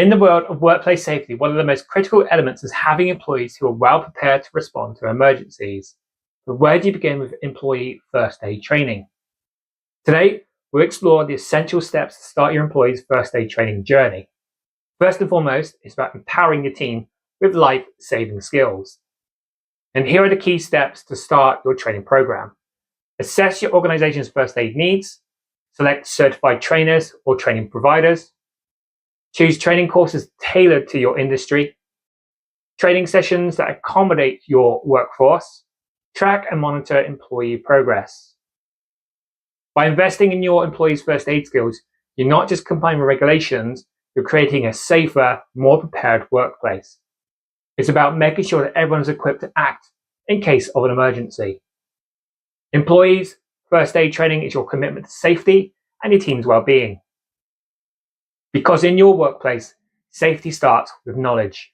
In the world of workplace safety, one of the most critical elements is having employees who are well prepared to respond to emergencies. But where do you begin with employee first aid training? Today, we'll explore the essential steps to start your employees' first aid training journey. First and foremost, it's about empowering your team with life-saving skills. And here are the key steps to start your training program. Assess your organization's first aid needs. Select certified trainers or training providers. Choose training courses tailored to your industry. Training sessions that accommodate your workforce. Track and monitor employee progress. By investing in your employees' first aid skills, you're not just complying with regulations, you're creating a safer, more prepared workplace. It's about making sure that everyone is equipped to act in case of an emergency. Employees' first aid training is your commitment to safety and your team's well-being. Because in your workplace, safety starts with knowledge.